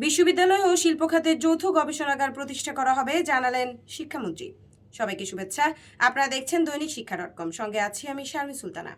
বিশ্ববিদ্যালয় ও শিল্প খাতের যৌথ গবেষণাগার প্রতিষ্ঠা করা হবে জানালেন শিক্ষামন্ত্রী। সবাইকে শুভেচ্ছা। আপনারা দেখছেন দৈনিক শিক্ষা.com, সঙ্গে আছি আমি শারমিন সুলতানা।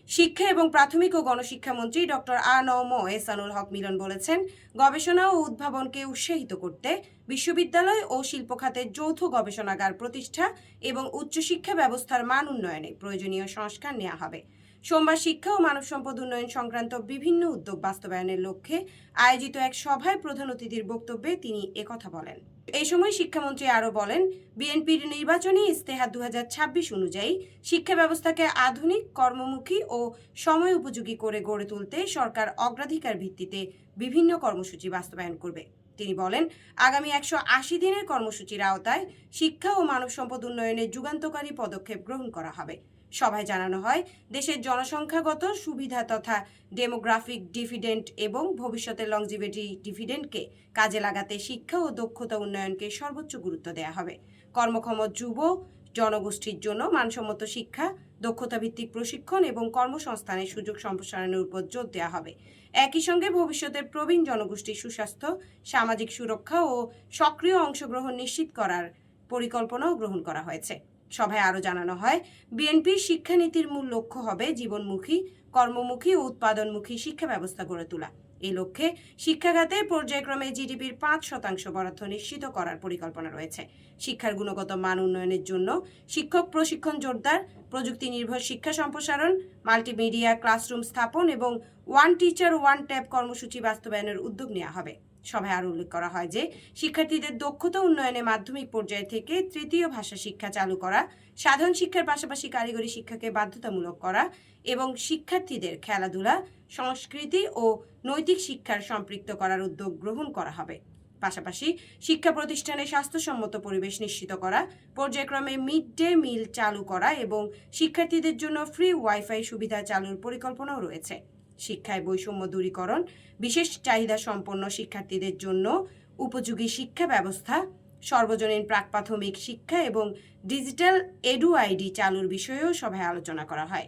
শিক্ষা এবং প্রাথমিক ও গণশিক্ষামন্ত্রী ডক্টর আ.ন.ম এহসানুল হক মিলন বলেছেন, গবেষণা ও উদ্ভাবনকে উৎসাহিত করতে বিশ্ববিদ্যালয় ও শিল্প খাতের যৌথ গবেষণাগার প্রতিষ্ঠা এবং উচ্চশিক্ষা ব্যবস্থার মান উন্নয়নে প্রয়োজনীয় সংস্কার নেওয়া হবে। সোমবার শিক্ষা ও মানব সম্পদ উন্নয়ন সংক্রান্ত বিভিন্ন উদ্যোগ বাস্তবায়নের লক্ষ্যে আয়োজিত এক সভায় প্রধান অতিথির বক্তব্যে তিনি একথা বলেন। এই সময় শিক্ষামন্ত্রী আরও বলেন, বিএনপির নির্বাচনী ইস্তেহার 2026 অনুযায়ী শিক্ষা ব্যবস্থাকে আধুনিক, কর্মমুখী ও সময় উপযোগী করে গড়ে তুলতে সরকার অগ্রাধিকার ভিত্তিতে বিভিন্ন কর্মসূচি বাস্তবায়ন করবে। তিনি বলেন, আগামী 180 দিনের কর্মসূচির আওতায় শিক্ষা ও মানব সম্পদ উন্নয়নে যুগান্তকারী পদক্ষেপ গ্রহণ করা হবে। সভায় জানানো হয়, দেশের জনসংখ্যাগত সুবিধা তথা ডেমোগ্রাফিক ডিভিডেন্ড এবং ভবিষ্যতের লংজিভিটি ডিভিডেন্ডকে কাজে লাগাতে শিক্ষা ও দক্ষতা উন্নয়নকে সর্বোচ্চ গুরুত্ব দেওয়া হবে। কর্মক্ষম যুব জনগোষ্ঠীর জন্য মানসম্মত শিক্ষা, দক্ষতা ভিত্তিক প্রশিক্ষণ এবং কর্মসংস্থানের সুযোগ সম্প্রসারণের উপর জোর দেওয়া হবে। একই সঙ্গে ভবিষ্যতের প্রবীণ জনগোষ্ঠীর সুস্বাস্থ্য, সামাজিক সুরক্ষা ও সক্রিয় অংশগ্রহণ নিশ্চিত করার পরিকল্পনাও গ্রহণ করা হয়েছে। সভায় আরও জানানো হয়, বিএনপির শিক্ষানীতির মূল লক্ষ্য হবে জীবনমুখী, কর্মমুখী ও উৎপাদনমুখী শিক্ষা ব্যবস্থা গড়ে তোলা। এই লক্ষ্যে শিক্ষা খাতে পর্যায়ক্রমে জিডিপির 5% বরাদ্দ নিশ্চিত করার পরিকল্পনা রয়েছে। শিক্ষার গুণগত মান উন্নয়নের জন্য শিক্ষক প্রশিক্ষণ জোরদার, প্রযুক্তি নির্ভর শিক্ষা সম্প্রসারণ, মাল্টিমিডিয়া ক্লাসরুম স্থাপন এবং ওয়ান টিচার ওয়ান ট্যাব কর্মসূচি বাস্তবায়নের উদ্যোগ নেওয়া হবে। সভায় আরও উল্লেখ করা হয় যে, শিক্ষার্থীদের দক্ষতা উন্নয়নে মাধ্যমিক পর্যায় থেকে তৃতীয় ভাষা শিক্ষা চালু করা, সাধারণ শিক্ষার পাশাপাশি কারিগরি শিক্ষাকে বাধ্যতামূলক করা এবং শিক্ষার্থীদের খেলাধুলা, সংস্কৃতি ও নৈতিক শিক্ষার সম্পৃক্ত করার উদ্যোগ গ্রহণ করা হবে। পাশাপাশি শিক্ষা প্রতিষ্ঠানে স্বাস্থ্যসম্মত পরিবেশ নিশ্চিত করা, পর্যায়ক্রমে মিড ডে মিল চালু করা এবং শিক্ষার্থীদের জন্য ফ্রি ওয়াইফাই সুবিধা চালুর পরিকল্পনাও রয়েছে। শিক্ষায় বৈষম্য দূরীকরণ, বিশেষ চাহিদা সম্পন্ন শিক্ষার্থীদের জন্য উপযোগী শিক্ষা ব্যবস্থা, সর্বজনীন প্রাক-প্রাথমিক শিক্ষা এবং ডিজিটাল এডু আইডি চালুর বিষয়েও সভায় আলোচনা করা হয়।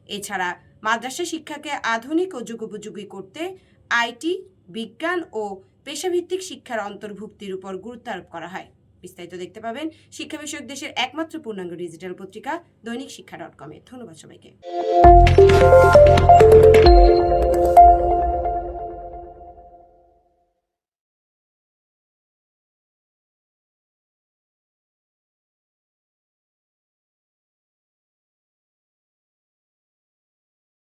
এছাড়া মাদ্রাসা শিক্ষাকে আধুনিক ও যুগোপযোগী করতে আইটি, বিজ্ঞান ও পেশাভিত্তিক শিক্ষার অন্তর্ভুক্তির উপর গুরুত্ব আরোপ করা হয়। বিস্তারিত দেখতে পাবেন শিক্ষা বিষয়ক দেশের একমাত্র পূর্ণাঙ্গ ডিজিটাল পত্রিকা দৈনিক শিক্ষা.com-এ। ধন্যবাদ সবাইকে।